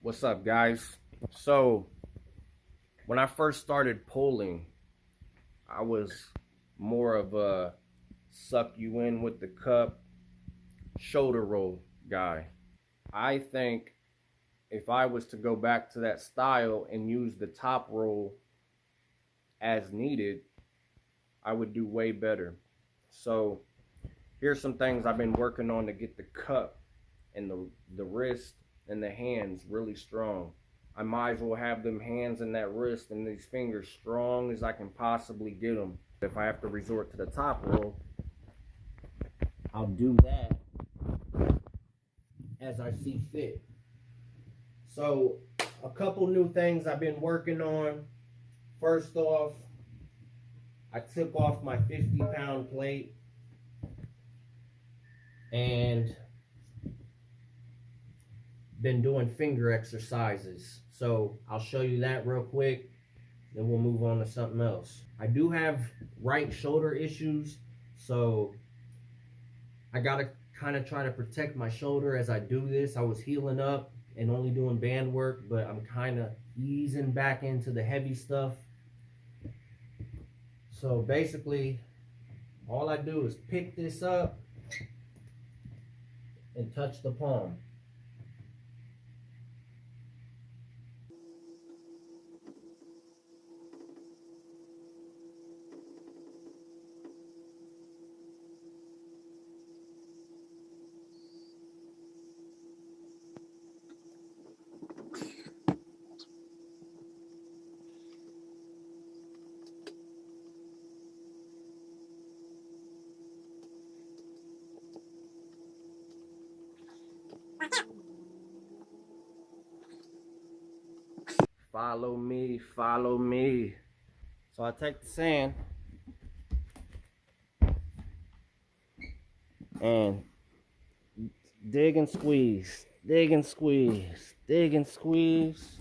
What's up, guys? So, when I first started pulling, I was more of a suck you in with the cup, shoulder roll guy. I think if I was to go back to that style and use the top roll as needed, I would do way better. So, here's some things I've been working on to get the cup and the wrist and the hands really strong. I might as well have them hands and that wrist and these fingers strong as I can possibly get them. If I have to resort to the top roll, I'll do that as I see fit. So a couple new things I've been working on. First off, I took off my 50-pound plate and been doing finger exercises. So I'll show you that real quick, then we'll move on to something else. I do have right shoulder issues, so I gotta kind of try to protect my shoulder as I do this. I was healing up and only doing band work, but I'm kind of easing back into the heavy stuff. So basically, all I do is pick this up and touch the palm. Follow me, follow me. So I take the sand and dig and squeeze, dig and squeeze, dig and squeeze.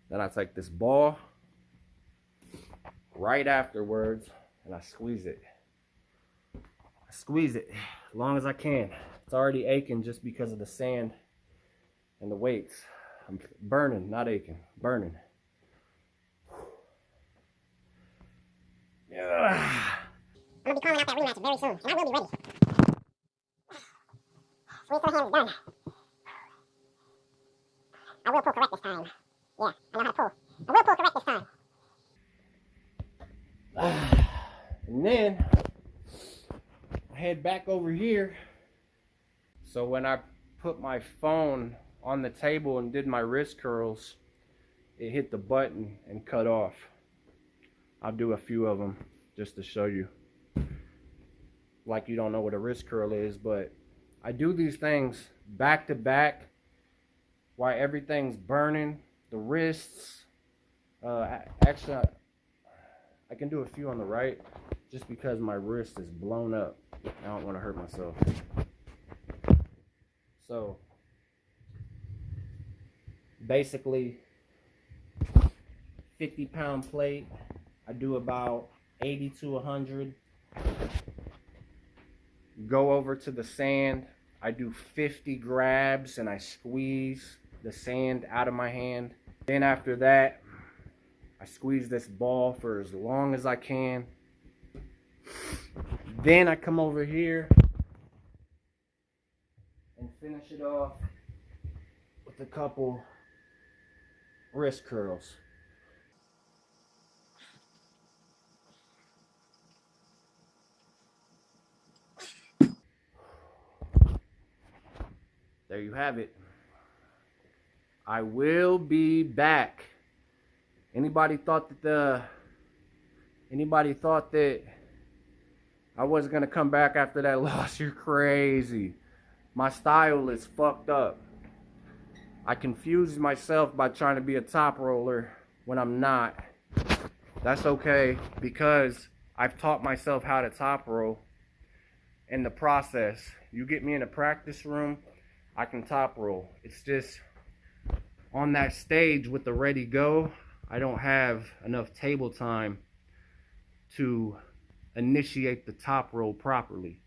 Then I take this ball right afterwards and I squeeze it. I squeeze it as long as I can. It's already aching just because of the sand and the weights. I'm burning, not aching, burning. Yeah. I'm gonna be calling out that rematch very soon, and I will be ready. Squeeze to the hand is done. I will pull correct this time. Yeah, I know how to pull. I will pull correct this time. And then I head back over here. So when I put my phone on the table and did my wrist curls, it hit the button and cut off. I'll do a few of them just to show you. Like you don't know what a wrist curl is, but I do these things back to back while everything's burning. The wrists, actually I can do a few on the right just because my wrist is blown up. I don't want to hurt myself. So basically 50-pound plate, I do about 80 to 100. Go over to the sand, I do 50 grabs and I squeeze the sand out of my hand. Then after that, I squeeze this ball for as long as I can. Then I come over here and finish it off with a couple wrist curls. There you have it. I will be back. Anybody thought that I wasn't gonna come back after that loss? You're crazy. My style is fucked up. I confused myself by trying to be a top roller when I'm not. That's okay, because I've taught myself how to top roll, in the process. You get me in a practice room, I can top roll. It's just on that stage with the ready go, I don't have enough table time to initiate the top roll properly.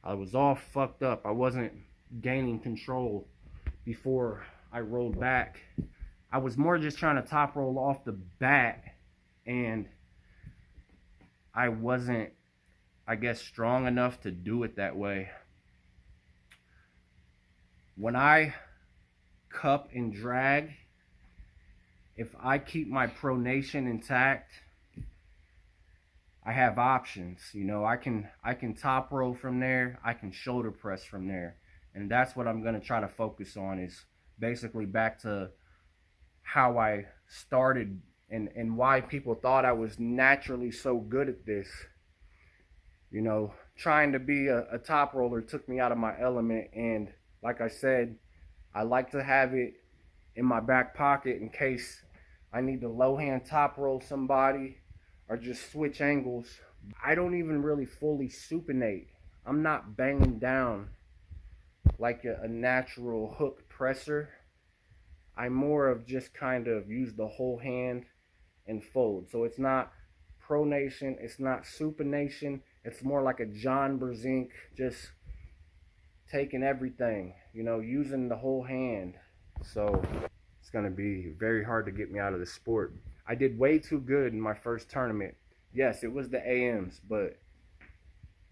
I was all fucked up. I wasn't gaining control before I rolled back. I was more just trying to top roll off the bat, and I wasn't, I guess, strong enough to do it that way. When I cup and drag, if I keep my pronation intact, I have options. You know, I can top roll from there, I can shoulder press from there. And that's what I'm going to try to focus on, is basically back to how I started and why people thought I was naturally so good at this. You know, trying to be a top roller took me out of my element, and like I said, I like to have it in my back pocket in case I need to low hand top roll somebody or just switch angles. I don't even really fully supinate. I'm not banging down like a natural hook presser. I more of just kind of use the whole hand and fold. So it's not pronation, it's not supination. It's more like a John Brzenk, just taking everything, you know, using the whole hand. So it's going to be very hard to get me out of the sport. I did way too good in my first tournament. Yes, it was the AMs, but,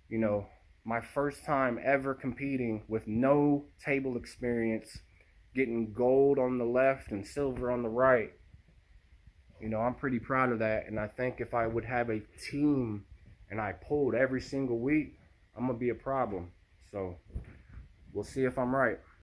you know, my first time ever competing with no table experience, getting gold on the left and silver on the right. You know, I'm pretty proud of that. And I think if I would have a team and I pulled every single week, I'm going to be a problem. So we'll see if I'm right.